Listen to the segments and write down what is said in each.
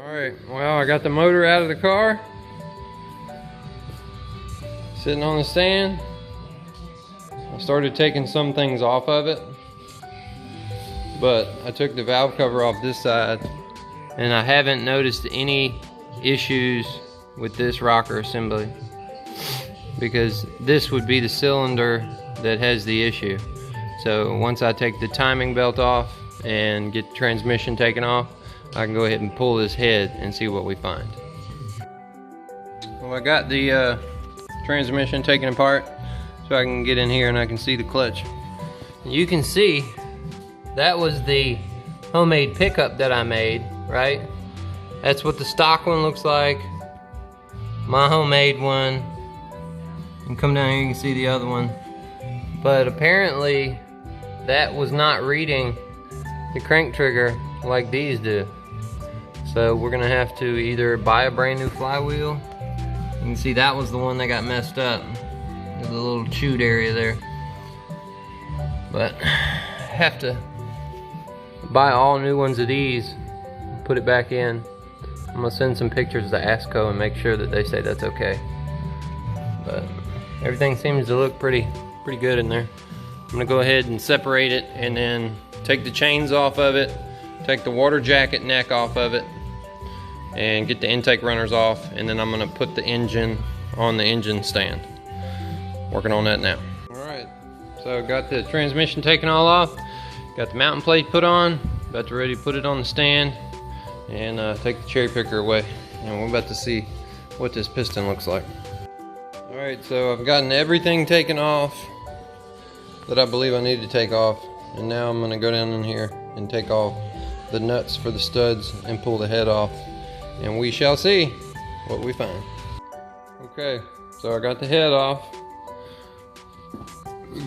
Alright, well, I got the motor out of the car, sitting on the stand. I started taking some things off of it, but I took the valve cover off this side, and I haven't noticed any issues with this rocker assembly, because this would be the cylinder that has the issue. So once I take the timing belt off and get the transmission taken off, I can go ahead and pull this head and see what we find. Well, I got the transmission taken apart so I can get in here and I can see the clutch. You can see that was the homemade pickup that I made, right? That's what the stock one looks like. My homemade one. And come down here, you can see the other one. But apparently that was not reading the crank trigger like these do. So we're gonna have to either buy a brand new flywheel. You can see that was the one that got messed up. There's a little chewed area there. But have to buy all new ones of these, put it back in. I'm gonna send some pictures to ASCO and make sure that they say that's okay. But everything seems to look pretty good in there. I'm gonna go ahead and separate it and then take the chains off of it, take the water jacket neck off of it, and get the intake runners off, and then I'm gonna put the engine on the engine stand. Working on that now. Alright, so got the transmission taken all off, got the mounting plate put on, about to ready to put it on the stand, and take the cherry picker away. And we're about to see what this piston looks like. Alright, so I've gotten everything taken off that I believe I need to take off, and now I'm gonna go down in here and take off the nuts for the studs and pull the head off, and we shall see what we find. Okay, so I got the head off.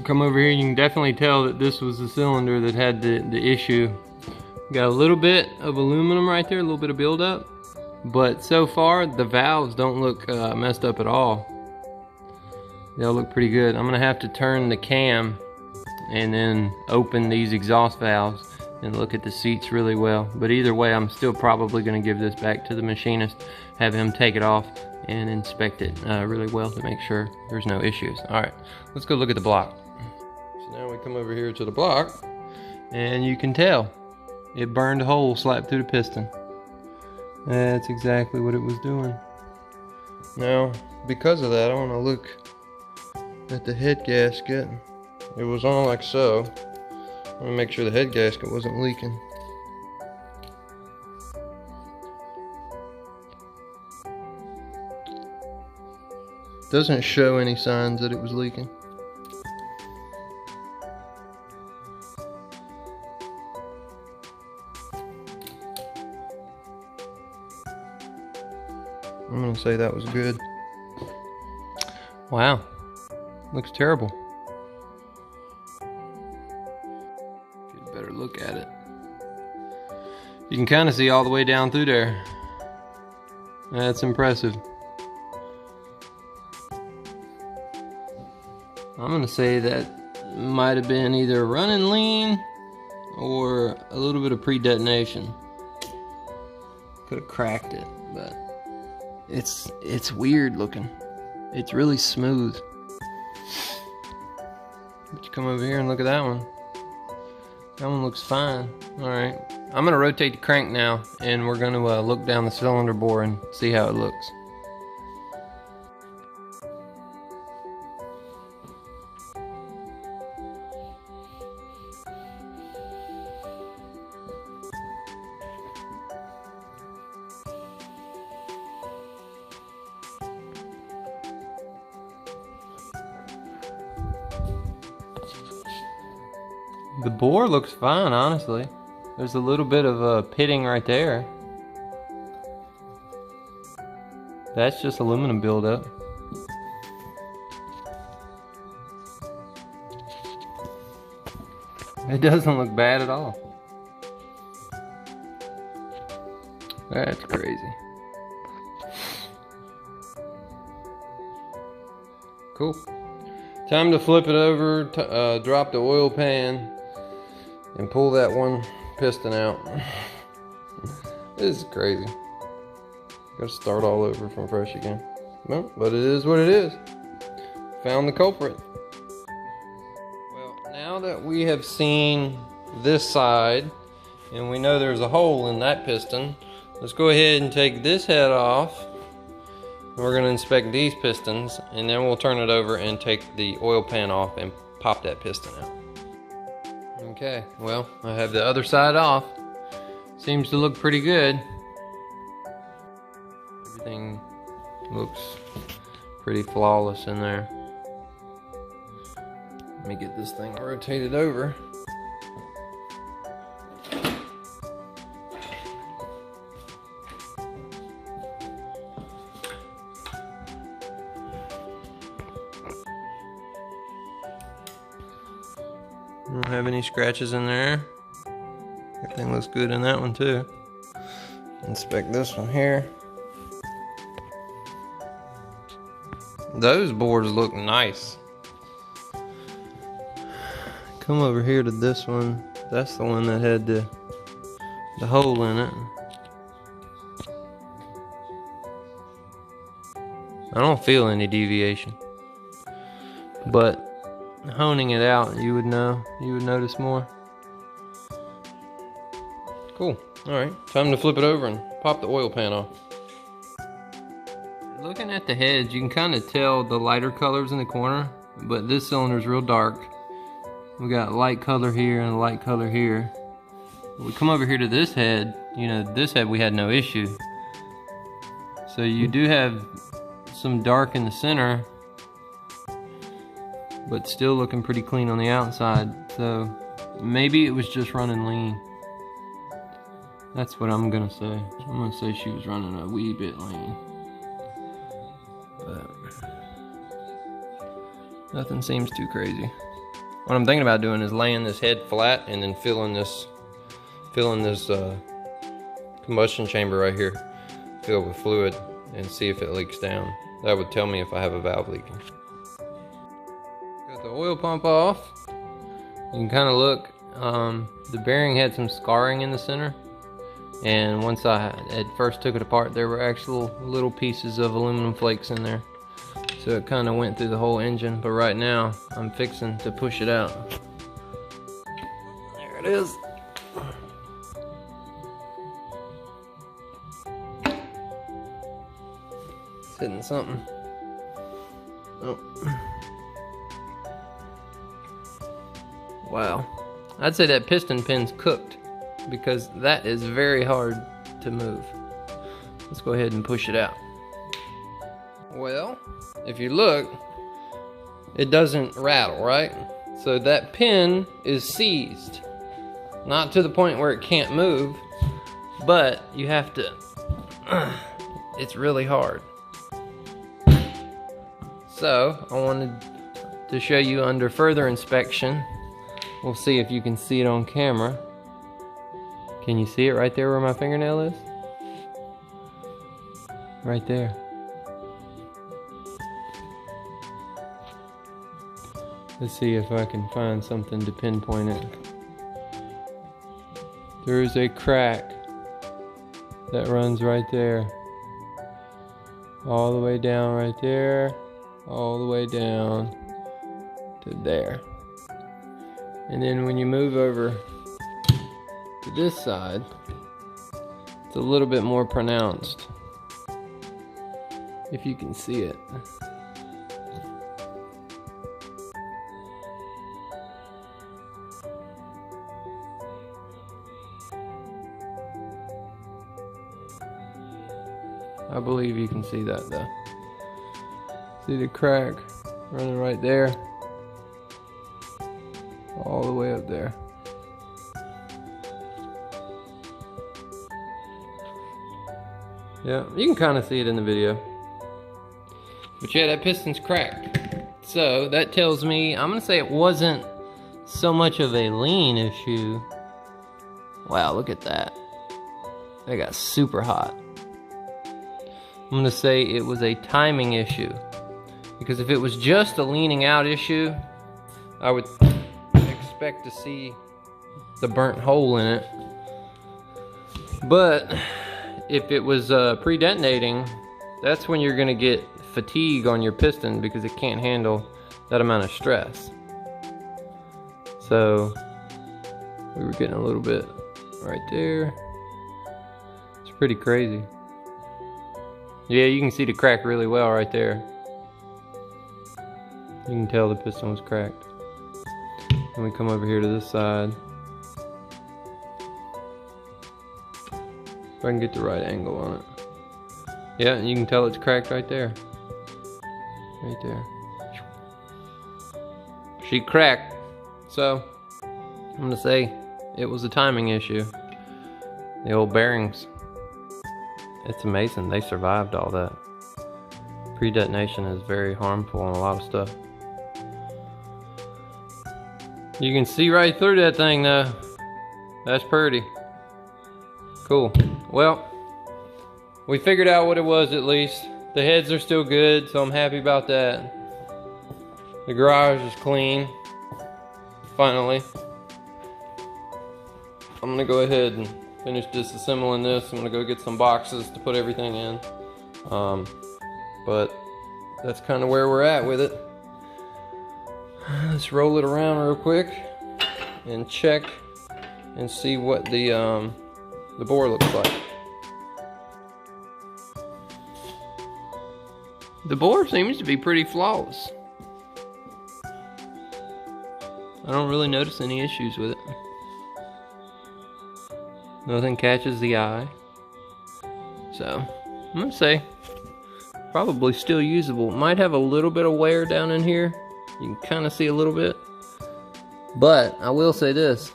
Come over here, you can definitely tell that this was the cylinder that had the issue. Got a little bit of aluminum right there, a little bit of buildup, but so far the valves don't look messed up at all. They'll look pretty good. I'm gonna have to turn the cam and then open these exhaust valves and look at the seats really well. But either way, I'm still probably gonna give this back to the machinist, have him take it off and inspect it really well to make sure there's no issues. All right, let's go look at the block. So now we come over here to the block, and you can tell it burned a hole slapped through the piston. That's exactly what it was doing. Now, because of that, I wanna look at the head gasket. It was on like so. I want to make sure the head gasket wasn't leaking. Doesn't show any signs that it was leaking. I'm gonna say that was good. Wow, looks terrible. Better look at it. You can kind of see all the way down through there. That's impressive. I'm gonna say that might have been either running lean or a little bit of pre-detonation. Could have cracked it, but it's weird looking. It's really smooth. But you come over here and look at that one. That one looks fine. Alright, I'm going to rotate the crank now, and we're going to look down the cylinder bore and see how it looks. The bore looks fine, honestly. There's a little bit of pitting right there. That's just aluminum buildup. It doesn't look bad at all. That's crazy. Cool. Time to flip it over, drop the oil pan, and pull that one piston out. This is crazy. Gotta start all over from fresh again. Well, but it is what it is. Found the culprit. Well, now that we have seen this side and we know there's a hole in that piston, let's go ahead and take this head off. We're going to inspect these pistons, and then we'll turn it over and take the oil pan off and pop that piston out. Okay, well, I have the other side off. Seems to look pretty good. Everything looks pretty flawless in there. Let me get this thing rotated over. Don't have any scratches in there. Everything looks good in that one too. Inspect this one here. Those boards look nice. Come over here to this one. That's the one that had the hole in it. I don't feel any deviation, but honing it out, you would notice more. Cool. Alright, time to flip it over and pop the oil pan off. Looking at the heads, you can kind of tell the lighter colors in the corner, but this cylinder is real dark. We got light color here and light color here. We come over here to this head, this head we had no issue. So you do have some dark in the center, but still looking pretty clean on the outside. So maybe it was just running lean. That's what I'm gonna say. I'm gonna say she was running a wee bit lean. But nothing seems too crazy. What I'm thinking about doing is laying this head flat and then filling this combustion chamber right here, fill with fluid, and see if it leaks down. That would tell me if I have a valve leaking. Got the oil pump off. You can kind of look, the bearing had some scarring in the center, and once I at first took it apart, there were actual little pieces of aluminum flakes in there. So it kind of went through the whole engine, but right now I'm fixing to push it out. There it is. It's hitting something. Oh. Wow. I'd say that piston pin's cooked, because that is very hard to move. Let's go ahead and push it out. Well, if you look, it doesn't rattle, right? So that pin is seized. Not to the point where it can't move, but you have to, it's really hard. So I wanted to show you under further inspection. We'll see if you can see it on camera. Can you see it right there where my fingernail is? Right there. Let's see if I can find something to pinpoint it. There is a crack that runs right there. All the way down right there. All the way down to there. And then when you move over to this side, it's a little bit more pronounced, if you can see it. I believe you can see that though. See the crack running right there, all the way up there. Yeah, you can kind of see it in the video. But yeah, that piston's cracked. So that tells me, I'm gonna say it wasn't so much of a lean issue. Wow, look at that. That got super hot. I'm gonna say it was a timing issue. Because if it was just a leaning out issue, I would expect to see the burnt hole in it. But if it was pre-detonating, that's when you're gonna get fatigue on your piston because it can't handle that amount of stress. So we were getting a little bit right there. It's pretty crazy. Yeah, you can see the crack really well right there. You can tell the piston was cracked. And we come over here to this side. If I can get the right angle on it. Yeah, and you can tell it's cracked right there. Right there. She cracked. So, I'm gonna say it was a timing issue. The old bearings. It's amazing they survived all that. Pre-detonation is very harmful on a lot of stuff. You can see right through that thing though. That's pretty. Cool. Well, we figured out what it was at least. The heads are still good, so I'm happy about that. The garage is clean. Finally. I'm gonna go ahead and finish disassembling this. I'm gonna go get some boxes to put everything in. But that's kind of where we're at with it. Let's roll it around real quick and check and see what the bore looks like. The bore seems to be pretty flawless. I don't really notice any issues with it. Nothing catches the eye. So, I'm gonna say probably still usable. Might have a little bit of wear down in here. You can kind of see a little bit. But I will say this.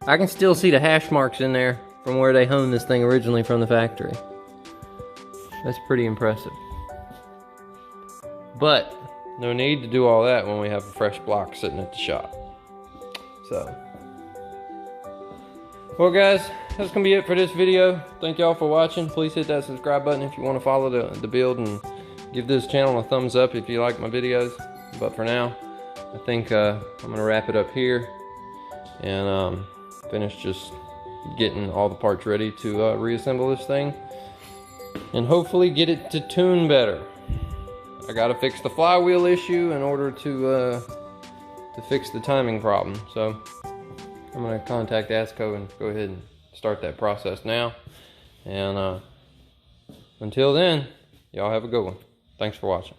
I can still see the hash marks in there from where they honed this thing originally from the factory. That's pretty impressive. But no need to do all that when we have a fresh block sitting at the shop. So, well guys, that's gonna be it for this video. Thank y'all for watching. Please hit that subscribe button if you want to follow the build, and give this channel a thumbs up if you like my videos. But for now, I think I'm gonna wrap it up here and finish just getting all the parts ready to reassemble this thing and hopefully get it to tune better. I gotta fix the flywheel issue in order to fix the timing problem. So I'm gonna contact ASCO and go ahead and start that process now. And until then, y'all have a good one. Thanks for watching.